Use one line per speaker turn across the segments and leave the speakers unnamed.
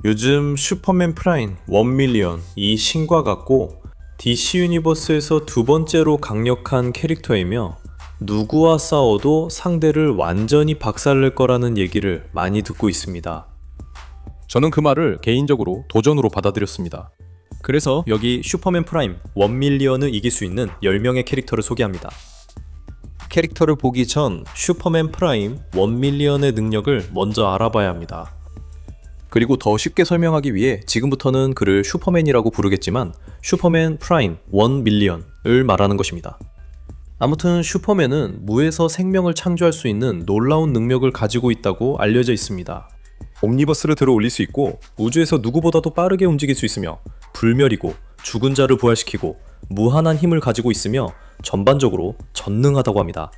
요즘 슈퍼맨 프라임 1밀리언 이 신과 같고 DC 유니버스에서 두 번째로 강력한 캐릭터이며 누구와 싸워도 상대를 완전히 박살낼 거라는 얘기를 많이 듣고 있습니다.
저는 그 말을 개인적으로 도전으로 받아들였습니다.
그래서 여기 슈퍼맨 프라임 1밀리언을 이길 수 있는 10명의 캐릭터를 소개합니다. 캐릭터를 보기 전 슈퍼맨 프라임 1밀리언의 능력을 먼저 알아봐야 합니다. 그리고 더 쉽게 설명하기 위해 지금부터는 그를 슈퍼맨이라고 부르겠지만 슈퍼맨 프라임 1밀리언을 말하는 것입니다. 아무튼 슈퍼맨은 무에서 생명을 창조할 수 있는 놀라운 능력을 가지고 있다고 알려져 있습니다. 옴니버스를 들어 올릴 수 있고 우주에서 누구보다도 빠르게 움직일 수 있으며 불멸이고 죽은 자를 부활시키고 무한한 힘을 가지고 있으며 전반적으로 전능하다고 합니다.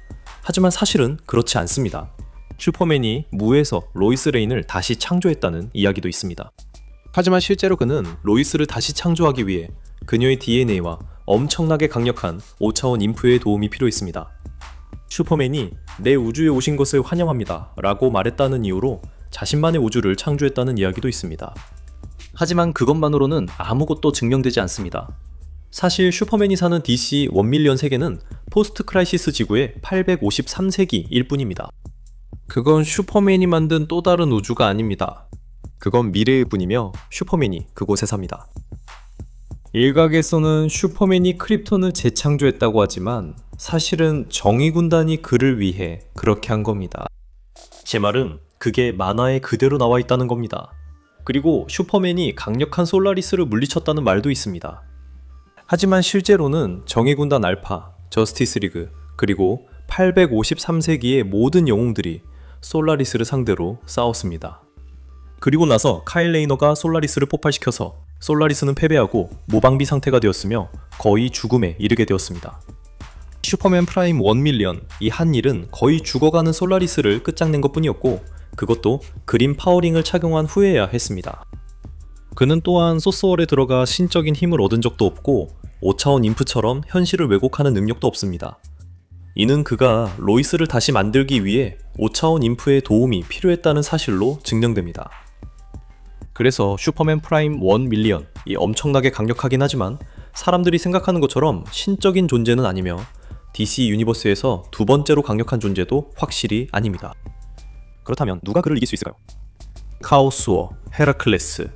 하지만 사실은 그렇지 않습니다. 슈퍼맨이 무에서 로이스 레인을 다시 창조했다는 이야기도 있습니다. 하지만 실제로 그는 로이스를 다시 창조하기 위해 그녀의 DNA와 엄청나게 강력한 5차원 인프의 도움이 필요했습니다. 슈퍼맨이 내 우주에 오신 것을 환영합니다 라고 말했다는 이유로 자신만의 우주를 창조했다는 이야기도 있습니다. 하지만 그것만으로는 아무것도 증명되지 않습니다. 사실 슈퍼맨이 사는 DC 1밀리언 세계는 포스트 크라이시스 지구의 853세기일 뿐입니다. 그건 슈퍼맨이 만든 또 다른 우주가 아닙니다. 그건 미래일 뿐이며 슈퍼맨이 그곳에 삽니다. 일각에서는 슈퍼맨이 크립톤을 재창조했다고 하지만 사실은 정의군단이 그를 위해 그렇게 한 겁니다. 제 말은 그게 만화에 그대로 나와 있다는 겁니다. 그리고 슈퍼맨이 강력한 솔라리스를 물리쳤다는 말도 있습니다. 하지만 실제로는 정의군단 알파, 저스티스 리그, 그리고 853세기의 모든 영웅들이 솔라리스를 상대로 싸웠습니다. 그리고 나서 카일 레이너가 솔라리스를 폭발시켜서 솔라리스는 패배하고 무방비 상태가 되었으며 거의 죽음에 이르게 되었습니다. 슈퍼맨 프라임 1밀리언 이 한 일은 거의 죽어가는 솔라리스를 끝장낸 것 뿐이었고 그것도 그린 파워링을 착용한 후에야 했습니다. 그는 또한 소스월에 들어가 신적인 힘을 얻은 적도 없고 5차원 인프처럼 현실을 왜곡하는 능력도 없습니다. 이는 그가 로이스를 다시 만들기 위해 5차원 인프의 도움이 필요했다는 사실로 증명됩니다. 그래서 슈퍼맨 프라임 1밀리언 이 엄청나게 강력하긴 하지만 사람들이 생각하는 것처럼 신적인 존재는 아니며 DC 유니버스에서 두 번째로 강력한 존재도 확실히 아닙니다. 그렇다면 누가 그를 이길 수 있을까요? 카오스워, 헤라클레스.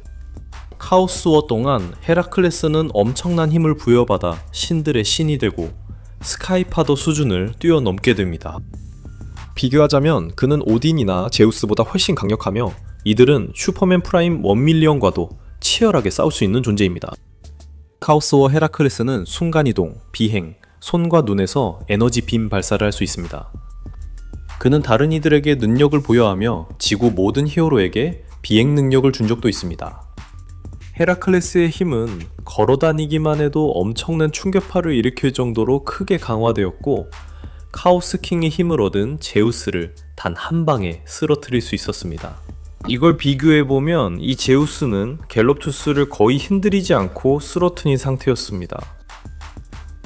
카오스워 동안 헤라클레스는 엄청난 힘을 부여받아 신들의 신이 되고 스카이파더 수준을 뛰어넘게 됩니다. 비교하자면 그는 오딘이나 제우스보다 훨씬 강력하며 이들은 슈퍼맨 프라임 1밀리언과도 치열하게 싸울 수 있는 존재입니다. 카오스워 헤라클레스는 순간이동, 비행, 손과 눈에서 에너지 빔 발사를 할 수 있습니다. 그는 다른 이들에게 능력을 부여하며 지구 모든 히어로에게 비행 능력을 준 적도 있습니다. 헤라클레스의 힘은 걸어다니기만 해도 엄청난 충격파를 일으킬 정도로 크게 강화되었고 카오스킹의 힘을 얻은 제우스를 단 한 방에 쓰러뜨릴 수 있었습니다. 이걸 비교해보면 이 제우스는 갤럭투스를 거의 흔들리지 않고 쓰러뜨린 상태였습니다.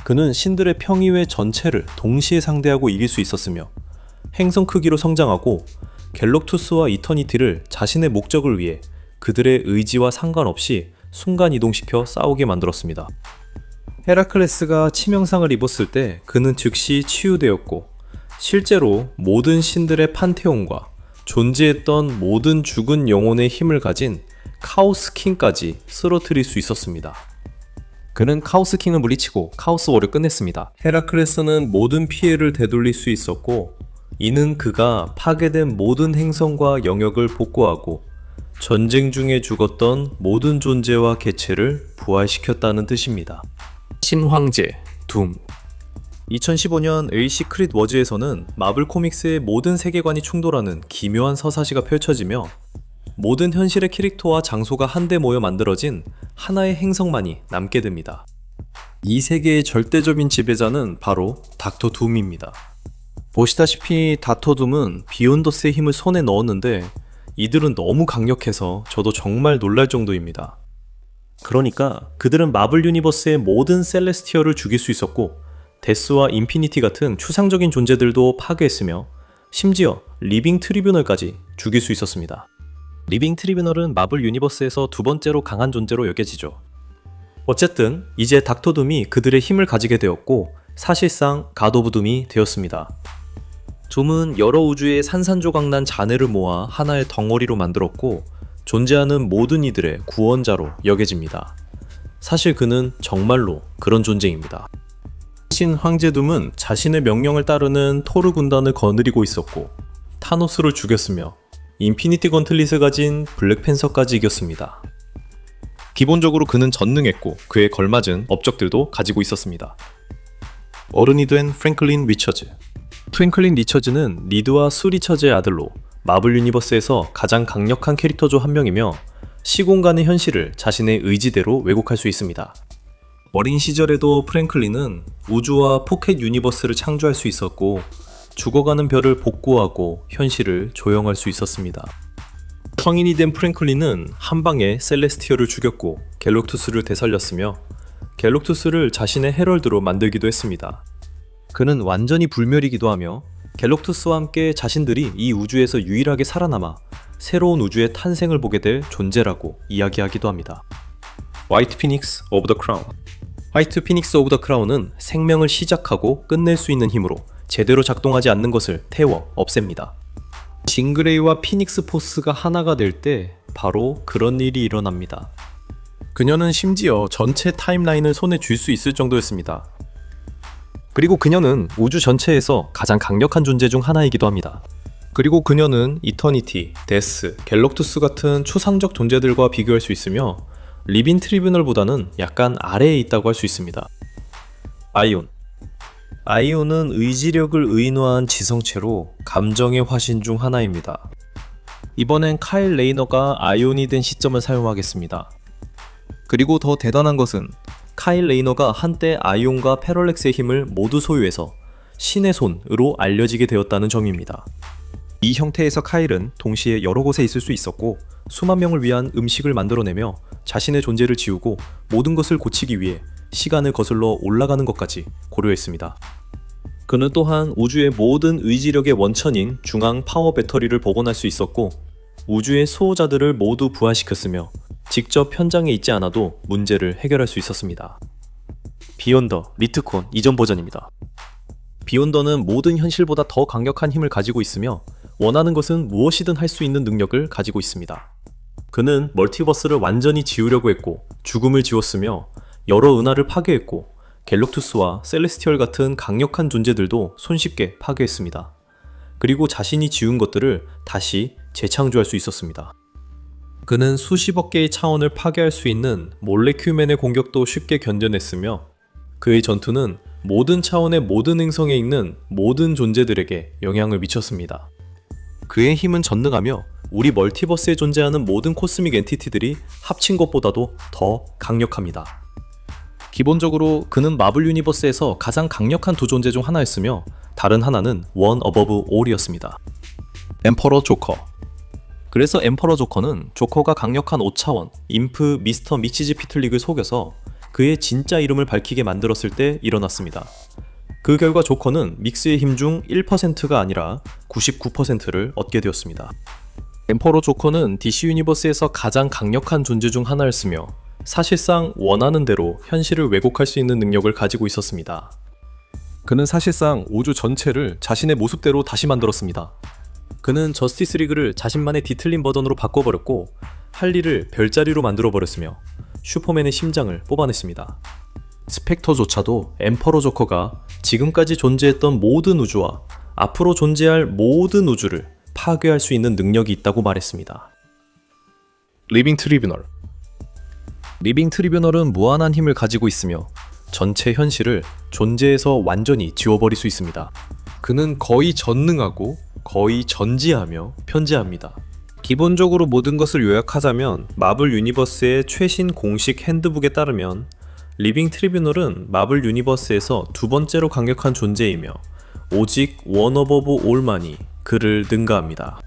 그는 신들의 평의회 전체를 동시에 상대하고 이길 수 있었으며 행성 크기로 성장하고 갤럭투스와 이터니티를 자신의 목적을 위해 그들의 의지와 상관없이 순간 이동시켜 싸우게 만들었습니다. 헤라클레스가 치명상을 입었을 때 그는 즉시 치유되었고 실제로 모든 신들의 판테온과 존재했던 모든 죽은 영혼의 힘을 가진 카오스킹까지 쓰러뜨릴 수 있었습니다. 그는 카오스킹을 물리치고 카오스워를 끝냈습니다. 헤라클레스는 모든 피해를 되돌릴 수 있었고 이는 그가 파괴된 모든 행성과 영역을 복구하고 전쟁 중에 죽었던 모든 존재와 개체를 부활시켰다는 뜻입니다. 신황제, 둠. 2015년 A 시크릿 워즈에서는 마블 코믹스의 모든 세계관이 충돌하는 기묘한 서사시가 펼쳐지며 모든 현실의 캐릭터와 장소가 한데 모여 만들어진 하나의 행성만이 남게 됩니다. 이 세계의 절대적인 지배자는 바로 닥터 둠입니다. 보시다시피 닥터 둠은 비욘더스의 힘을 손에 넣었는데 이들은 너무 강력해서 저도 정말 놀랄 정도입니다. 그러니까 그들은 마블 유니버스의 모든 셀레스티얼을 죽일 수 있었고 데스와 인피니티 같은 추상적인 존재들도 파괴했으며 심지어 리빙 트리뷰널까지 죽일 수 있었습니다. 리빙 트리뷰널은 마블 유니버스에서 두 번째로 강한 존재로 여겨지죠. 어쨌든 이제 닥터 둠이 그들의 힘을 가지게 되었고 사실상 갓 오브 둠이 되었습니다. 둠은 여러 우주의 산산조각난 잔해를 모아 하나의 덩어리로 만들었고 존재하는 모든 이들의 구원자로 여겨집니다. 사실 그는 정말로 그런 존재입니다. 신 황제 둠은 자신의 명령을 따르는 토르 군단을 거느리고 있었고 타노스를 죽였으며 인피니티 건틀릿을 가진 블랙팬서까지 이겼습니다. 기본적으로 그는 전능했고 그에 걸맞은 업적들도 가지고 있었습니다. 어른이 된 프랭클린 리처즈. 프랭클린 리처즈는 리드와 수 리처즈의 아들로 마블 유니버스에서 가장 강력한 캐릭터 중 한 명이며 시공간의 현실을 자신의 의지대로 왜곡할 수 있습니다. 어린 시절에도 프랭클린은 우주와 포켓 유니버스를 창조할 수 있었고 죽어가는 별을 복구하고 현실을 조형할 수 있었습니다. 성인이 된 프랭클린은 한 방에 셀레스티얼을 죽였고 갤럭투스를 되살렸으며 갤럭투스를 자신의 헤럴드로 만들기도 했습니다. 그는 완전히 불멸이기도 하며 갤럭투스와 함께 자신들이 이 우주에서 유일하게 살아남아 새로운 우주의 탄생을 보게 될 존재라고 이야기하기도 합니다. 화이트 피닉스 오브 더 크라운. 화이트 피닉스 오브 더 크라운은 생명을 시작하고 끝낼 수 있는 힘으로 제대로 작동하지 않는 것을 태워 없앱니다. 징그레이와 피닉스 포스가 하나가 될 때 바로 그런 일이 일어납니다. 그녀는 심지어 전체 타임라인을 손에 쥘 수 있을 정도였습니다. 그리고 그녀는 우주 전체에서 가장 강력한 존재 중 하나이기도 합니다. 그리고 그녀는 이터니티, 데스, 갤럭투스 같은 추상적 존재들과 비교할 수 있으며 리빙 트리뷰널보다는 약간 아래에 있다고 할 수 있습니다. 아이온. 아이온은 의지력을 의인화한 지성체로 감정의 화신 중 하나입니다. 이번엔 카일 레이너가 아이온이 된 시점을 사용하겠습니다. 그리고 더 대단한 것은 카일 레이너가 한때 아이온과 패럴렉스의 힘을 모두 소유해서 신의 손으로 알려지게 되었다는 점입니다. 이 형태에서 카일은 동시에 여러 곳에 있을 수 있었고 수만 명을 위한 음식을 만들어내며 자신의 존재를 지우고 모든 것을 고치기 위해 시간을 거슬러 올라가는 것까지 고려했습니다. 그는 또한 우주의 모든 의지력의 원천인 중앙 파워 배터리를 복원할 수 있었고 우주의 수호자들을 모두 부활시켰으며 직접 현장에 있지 않아도 문제를 해결할 수 있었습니다. 비욘더 리트콘 이전 버전입니다. 비욘더는 모든 현실보다 더 강력한 힘을 가지고 있으며 원하는 것은 무엇이든 할 수 있는 능력을 가지고 있습니다. 그는 멀티버스를 완전히 지우려고 했고 죽음을 지웠으며 여러 은하를 파괴했고 갤럭투스와 셀레스티얼 같은 강력한 존재들도 손쉽게 파괴했습니다. 그리고 자신이 지운 것들을 다시 재창조할 수 있었습니다. 그는 수십억 개의 차원을 파괴할 수 있는 몰레큐맨의 공격도 쉽게 견뎌냈으며 그의 전투는 모든 차원의 모든 행성에 있는 모든 존재들에게 영향을 미쳤습니다. 그의 힘은 전능하며 우리 멀티버스에 존재하는 모든 코스믹 엔티티들이 합친 것보다도 더 강력합니다. 기본적으로 그는 마블 유니버스에서 가장 강력한 두 존재 중 하나였으며 다른 하나는 원 어버브 올이었습니다. 엠퍼러 조커. 그래서 엠퍼러 조커는 조커가 강력한 5차원 인프 미스터 미치즈 피틀릭을 속여서 그의 진짜 이름을 밝히게 만들었을 때 일어났습니다. 그 결과 조커는 믹스의 힘 중 1%가 아니라 99%를 얻게 되었습니다. 엠퍼러 조커는 DC 유니버스에서 가장 강력한 존재 중 하나였으며 사실상 원하는 대로 현실을 왜곡할 수 있는 능력을 가지고 있었습니다. 그는 사실상 우주 전체를 자신의 모습대로 다시 만들었습니다. 그는 저스티스 리그를 자신만의 뒤틀린 버전으로 바꿔버렸고 할 일을 별자리로 만들어버렸으며 슈퍼맨의 심장을 뽑아냈습니다. 스펙터조차도 엠퍼러 조커가 지금까지 존재했던 모든 우주와 앞으로 존재할 모든 우주를 파괴할 수 있는 능력이 있다고 말했습니다. 리빙 트리뷰널. 리빙 트리뷰널은 무한한 힘을 가지고 있으며 전체 현실을 존재에서 완전히 지워버릴 수 있습니다. 그는 거의 전능하고 거의 전지하며 편재합니다. 기본적으로 모든 것을 요약하자면 마블 유니버스의 최신 공식 핸드북에 따르면 리빙 트리뷰널은 마블 유니버스에서 두 번째로 강력한 존재이며 오직 원 어버브 올만이 그를 능가합니다.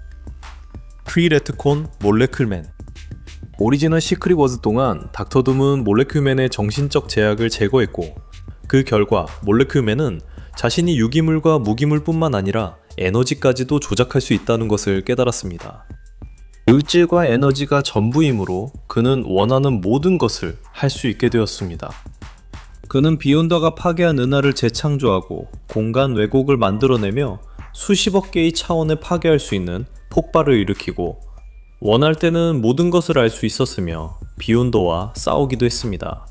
프리레트콘 몰레큘맨. 오리지널 시크릿 워즈 동안 닥터 둠은 몰레큘맨의 정신적 제약을 제거했고 그 결과 몰레큘맨은 자신이 유기물과 무기물뿐만 아니라 에너지까지도 조작할 수 있다는 것을 깨달았습니다. 물질과 에너지가 전부이므로 그는 원하는 모든 것을 할 수 있게 되었습니다. 그는 비욘더가 파괴한 은하를 재창조하고 공간 왜곡을 만들어내며 수십억 개의 차원을 파괴할 수 있는 폭발을 일으키고 원할 때는 모든 것을 알 수 있었으며 비욘더와 싸우기도 했습니다.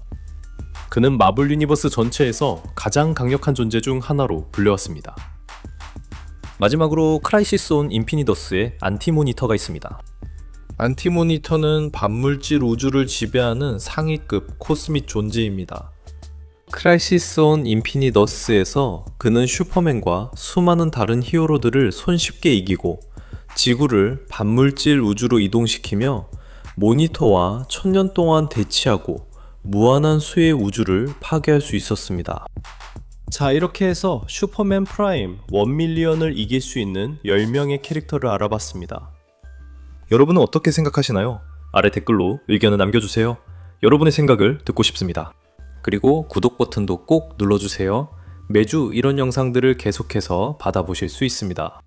그는 마블 유니버스 전체에서 가장 강력한 존재 중 하나로 불려왔습니다.
마지막으로 크라이시스 온 인피니더스의 안티모니터가 있습니다. 안티모니터는 반물질 우주를 지배하는 상위급 코스믹 존재입니다. 크라이시스 온 인피니더스에서 그는 슈퍼맨과 수많은 다른 히어로들을 손쉽게 이기고 지구를 반물질 우주로 이동시키며 모니터와 1000년 동안 대치하고 무한한 수의 우주를 파괴할 수 있었습니다. 자, 이렇게 해서 슈퍼맨 프라임 1밀리언을 이길 수 있는 10명의 캐릭터를 알아봤습니다. 여러분은 어떻게 생각하시나요? 아래 댓글로 의견을 남겨주세요. 여러분의 생각을 듣고 싶습니다. 그리고 구독 버튼도 꼭 눌러주세요. 매주 이런 영상들을 계속해서 받아보실 수 있습니다.